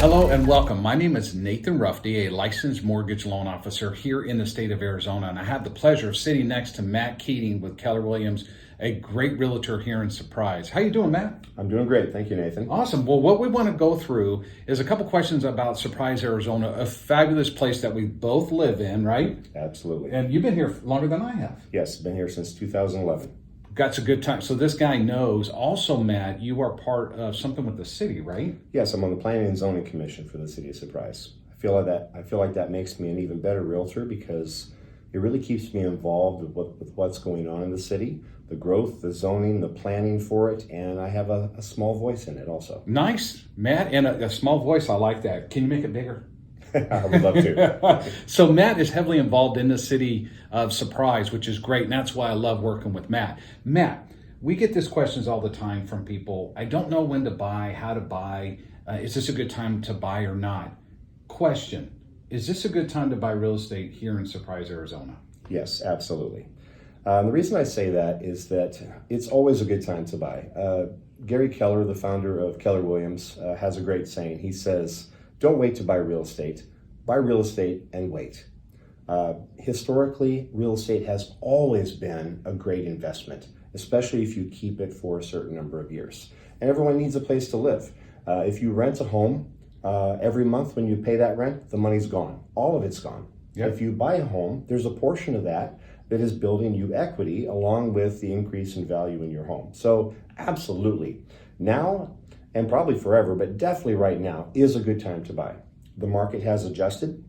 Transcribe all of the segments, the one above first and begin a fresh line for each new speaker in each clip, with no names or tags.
Hello and welcome. My name is Nathan Rufty, a licensed mortgage loan officer here in the state of Arizona, and I have the pleasure of sitting next to Matt Keating with Keller Williams, a great realtor here in Surprise. How you doing, Matt?
I'm doing great. Thank you, Nathan.
Awesome. Well, what we want to go through is a couple questions about Surprise, Arizona, a fabulous place that we both live in, right?
Absolutely.
And you've been here longer than I have.
Yes, been here since 2011.
Got a good time. So this guy knows. Also, Matt, you are part of something with the city, right?
Yes, I'm on the Planning and Zoning Commission for the City of Surprise. I feel like that makes me an even better realtor because it really keeps me involved with what's going on in the city, the growth, the zoning, the planning for it, and I have a small voice in it also.
Nice, Matt, and a small voice. I like that. Can you make it bigger?
I would love to.
So Matt is heavily involved in the city of Surprise, which is great, and that's why I love working with Matt. Matt, we get these questions all the time from people. I don't know when to buy, how to buy. Is this a good time to buy or not? Question, is this a good time to buy real estate here in Surprise, Arizona?
Yes, absolutely. The reason I say that is that it's always a good time to buy. Gary Keller, the founder of Keller Williams, has a great saying. He says, don't wait to buy real estate and wait. Historically, real estate has always been a great investment, especially if you keep it for a certain number of years. And everyone needs a place to live. If you rent a home, every month when you pay that rent, the money's gone. All of it's gone. Yep. If you buy a home, there's a portion of that is building you equity along with the increase in value in your home. So absolutely. Now, and probably forever, but definitely right now is a good time to buy. The market has adjusted.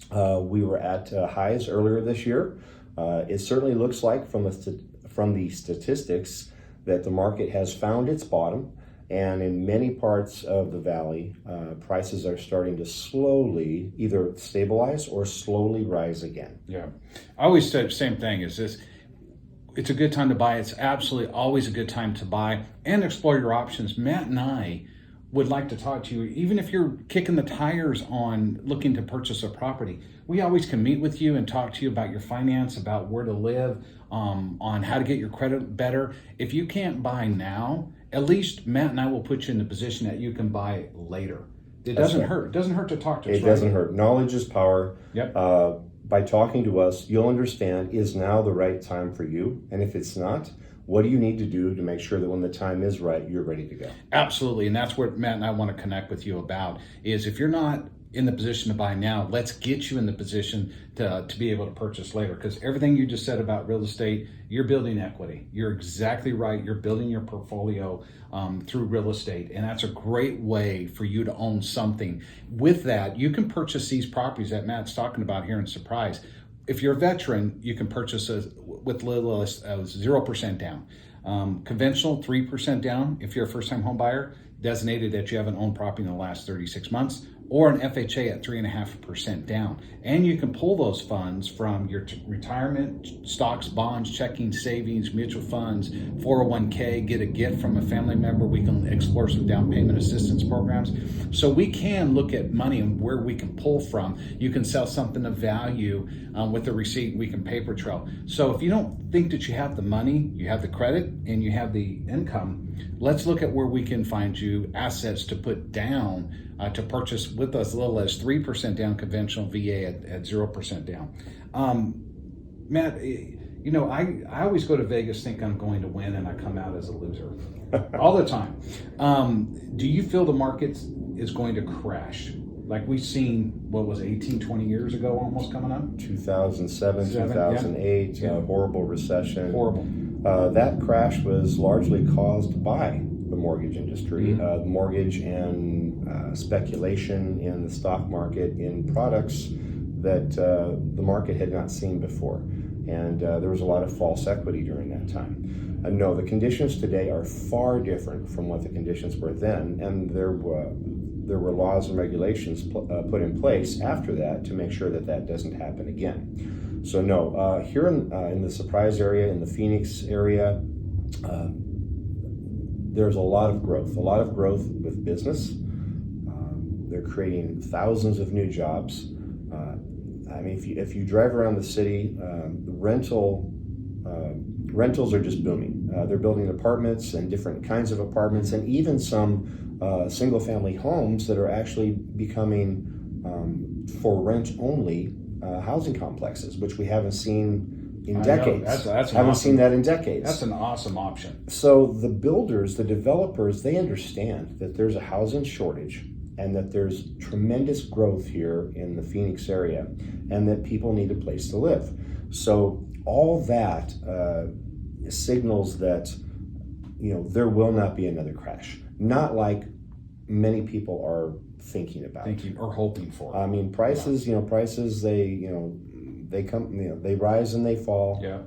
We were at highs earlier this year. It certainly looks like from the statistics that the market has found its bottom, and in many parts of the valley, prices are starting to slowly either stabilize or slowly rise again.
Yeah, I always say the same thing, is this. It's a good time to buy. It's absolutely always a good time to buy and explore your options. Matt and I would like to talk to you, even if you're kicking the tires on looking to purchase a property. We always can meet with you and talk to you about your finance, about where to live, on how to get your credit better. If you can't buy now, at least Matt and I will put you in the position that you can buy later. It doesn't hurt. It doesn't hurt to talk to us.
It doesn't hurt. Knowledge is power.
Yep.
By talking to us, you'll understand, is now the right time for you? And if it's not, what do you need to do to make sure that when the time is right, you're ready to go?
Absolutely. And that's what Matt and I want to connect with you about, is if you're not in the position to buy now, let's get you in the position to be able to purchase later. Because everything you just said about real estate, you're building equity. You're exactly right. You're building your portfolio through real estate. And that's a great way for you to own something. With that, you can purchase these properties that Matt's talking about here in Surprise. If you're a veteran, you can purchase with little as 0% down. Conventional, 3% down if you're a first-time home buyer, designated that you haven't owned property in the last 36 months, or an FHA at 3.5% down. And you can pull those funds from your retirement, stocks, bonds, checking, savings, mutual funds, 401k, get a gift from a family member. We can explore some down payment assistance programs. So we can look at money and where we can pull from. You can sell something of value with the receipt, we can paper trail. So if you don't think that you have the money, you have the credit, and you have the income, let's look at where we can find you assets to put down to purchase with us, as little as 3% down conventional, VA at 0% down. Matt, I always go to Vegas thinking I'm going to win, and I come out as a loser all the time. Do you feel the market is going to crash? Like we've seen, what was it, 18, 20 years ago almost coming up?
2007, 2008,
yeah.
Horrible recession.
Horrible.
That crash was largely caused by the mortgage industry,
Mm-hmm.
Mortgage and speculation in the stock market in products that the market had not seen before. And there was a lot of false equity during that time. No, the conditions today are far different from what the conditions were then, and there were laws and regulations put in place after that to make sure that that doesn't happen again. So no, here in the Surprise area, in the Phoenix area, there's a lot of growth with business. They're creating thousands of new jobs. If you drive around the city, rentals are just booming. They're building apartments and different kinds of apartments, and even some single-family homes that are actually becoming for rent only housing complexes, which we haven't seen in decades. Haven't seen that in decades.
That's an awesome option.
So the builders, the developers, they understand that there's a housing shortage and that there's tremendous growth here in the Phoenix area and that people need a place to live. So all that signals that there will not be another crash. Not like many people are thinking about.
Thinking or hoping for.
I mean, prices, prices, they come, they rise and they fall.
Yeah.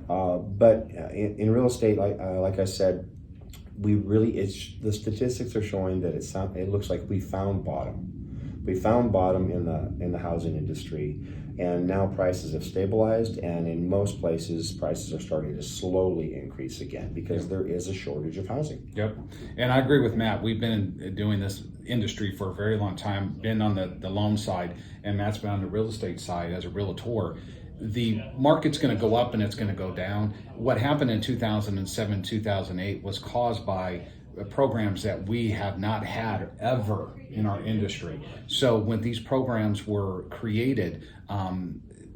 But in real estate, like I said, the statistics are showing that it looks like we found bottom. We found bottom in the housing industry, and now prices have stabilized, and in most places, prices are starting to slowly increase again because there is a shortage of housing.
Yep, and I agree with Matt. We've been doing this industry for a very long time, been on the loan side, and Matt's been on the real estate side as a realtor. The market's going to go up and it's going to go down. What happened in 2007, 2008 was caused by programs that we have not had ever in our industry. So when these programs were created,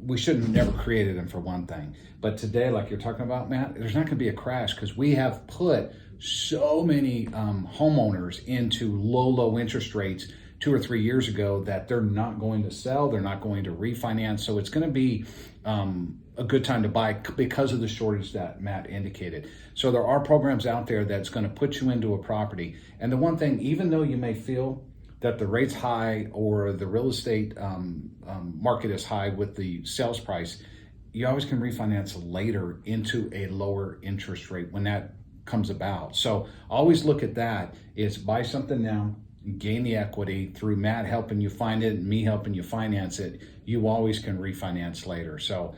we should have never created them for one thing. But today, like you're talking about, Matt, there's not going to be a crash because we have put so many homeowners into low interest rates 2 or 3 years ago that they're not going to sell, they're not going to refinance. So it's going to be a good time to buy because of the shortage that Matt indicated. So there are programs out there that's going to put you into a property. And the one thing, even though you may feel that the rate's high or the real estate market is high with the sales price, you always can refinance later into a lower interest rate when that comes about. So always look at that, is buy something now, gain the equity through Matt helping you find it and me helping you finance it. You always can refinance later. So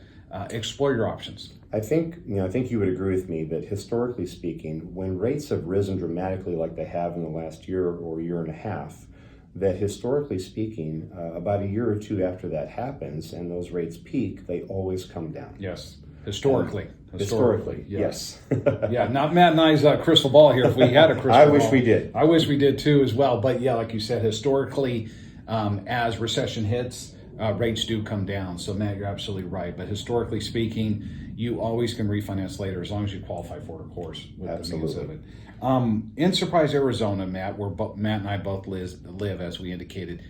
explore your options.
I think you would agree with me that historically speaking, when rates have risen dramatically like they have in the last year or year and a half, that historically speaking, about a year or two after that happens and those rates peak, they always come down.
Yes. Historically,
yes.
Yeah, not Matt and I's crystal ball here. If we had a crystal ball.
I wish we did.
I wish we did too as well. But yeah, like you said, historically, as recession hits, rates do come down. So Matt, you're absolutely right. But historically speaking, you always can refinance later as long as you qualify for it, of course, with
Absolutely.
the means of it. In Surprise, Arizona, Matt, where Matt and I both live, as we indicated,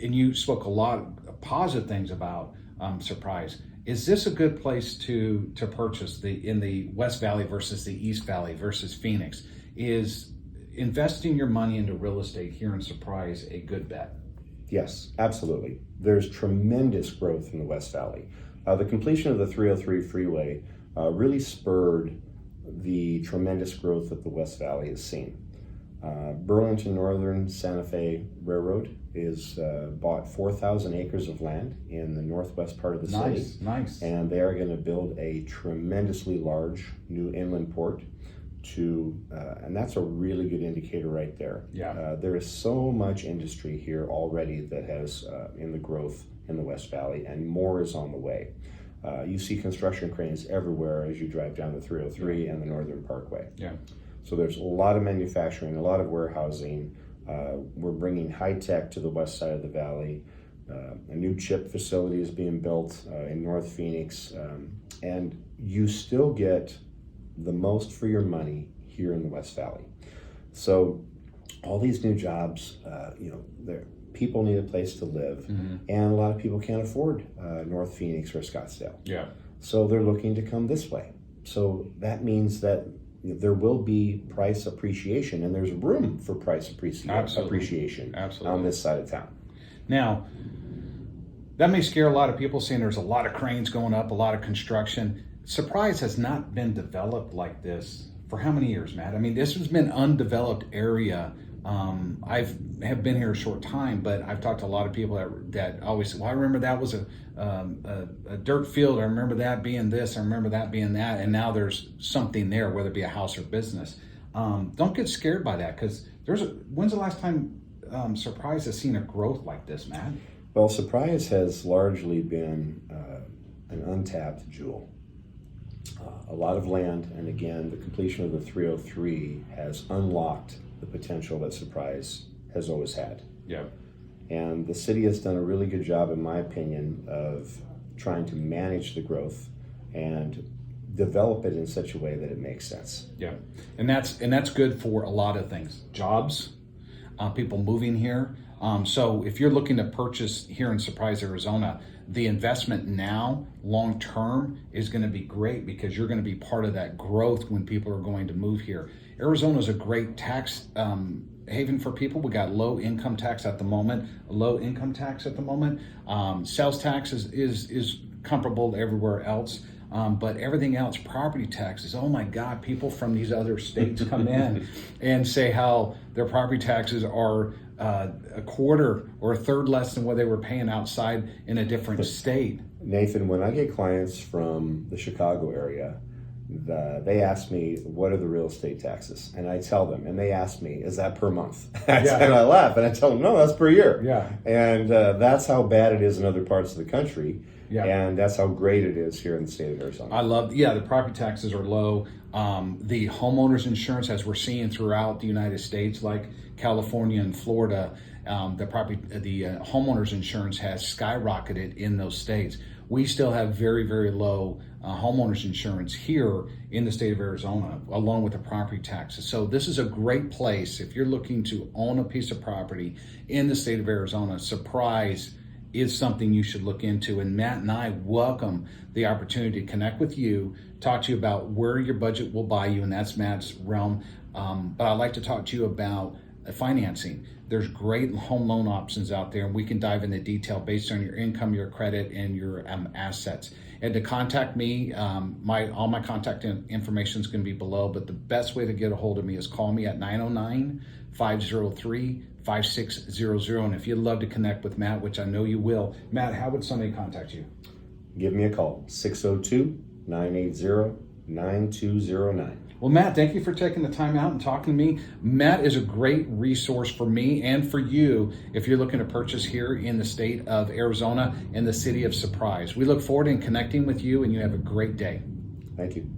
and you spoke a lot of positive things about Surprise. Is this a good place to purchase in the West Valley versus the East Valley versus Phoenix? Is investing your money into real estate here in Surprise a good bet?
Yes, absolutely. There's tremendous growth in the West Valley. The completion of the 303 freeway really spurred the tremendous growth that the West Valley has seen. Burlington Northern Santa Fe Railroad is bought 4,000 acres of land in the northwest part of the city.
Nice.
And they are going to build a tremendously large new inland port and that's a really good indicator right there.
Yeah.
There is so much industry here already that has in the growth in the West Valley, and more is on the way. You see construction cranes everywhere as you drive down the 303 and the Northern Parkway.
Yeah.
So there's a lot of manufacturing, a lot of warehousing. We're bringing high tech to the west side of the valley. A new chip facility is being built in North Phoenix, and you still get the most for your money here in the West Valley. So all these new jobs, people need a place to live, and a lot of people can't afford North Phoenix or Scottsdale.
Yeah.
So they're looking to come this way. So that means that there will be price appreciation, and there's room for price appreciation on this side of town.
Now, that may scare a lot of people, saying there's a lot of cranes going up, a lot of construction. Surprise has not been developed like this for how many years, Matt? I mean, this has been undeveloped area. I have been here a short time, but I've talked to a lot of people that always say, well, I remember that was a dirt field. I remember that being this. I remember that being that. And now there's something there, whether it be a house or business. Don't get scared by that, because when's the last time Surprise has seen a growth like this, Matt?
Well, Surprise has largely been an untapped jewel. A lot of land, and again, the completion of the 303 has unlocked the potential that Surprise has always had.
Yeah.
And the city has done a really good job, in my opinion, of trying to manage the growth and develop it in such a way that it makes sense.
Yeah, and that's good for a lot of things. Jobs, people moving here. So if you're looking to purchase here in Surprise, Arizona, the investment now, long term, is going to be great because you're going to be part of that growth when people are going to move here. Arizona is a great tax haven for people. We got low income tax at the moment. Sales tax is comparable to everywhere else. But everything else, property taxes, oh my God, people from these other states come in and say how their property taxes are a quarter or a third less than what they were paying outside in a different state.
Nathan, when I get clients from the Chicago area, they ask me, what are the real estate taxes? And I tell them, and they ask me, is that per month? And I laugh, and I tell them, no, that's per year.
Yeah.
And that's how bad it is in other parts of the country.
Yeah.
And that's how great it is here in the state of Arizona.
I love, the property taxes are low. The homeowners insurance, as we're seeing throughout the United States, like California and Florida, the homeowners insurance has skyrocketed in those states. We still have very, very low homeowners insurance here in the state of Arizona, along with the property taxes. So this is a great place if you're looking to own a piece of property in the state of Arizona. Surprise is something you should look into. And Matt and I welcome the opportunity to connect with you, talk to you about where your budget will buy you, and that's Matt's realm. But I'd like to talk to you about financing. There's great home loan options out there, and we can dive into detail based on your income, your credit, and your assets. And to contact me, all my contact information is going to be below, but the best way to get a hold of me is call me at 909-503-5600. And if you'd love to connect with Matt, which I know you will, Matt, how would somebody contact you?
Give me a call, 602-980-9209.
Well, Matt, thank you for taking the time out and talking to me. Matt is a great resource for me and for you if you're looking to purchase here in the state of Arizona in the city of Surprise. We look forward to connecting with you, and you have a great day.
Thank you.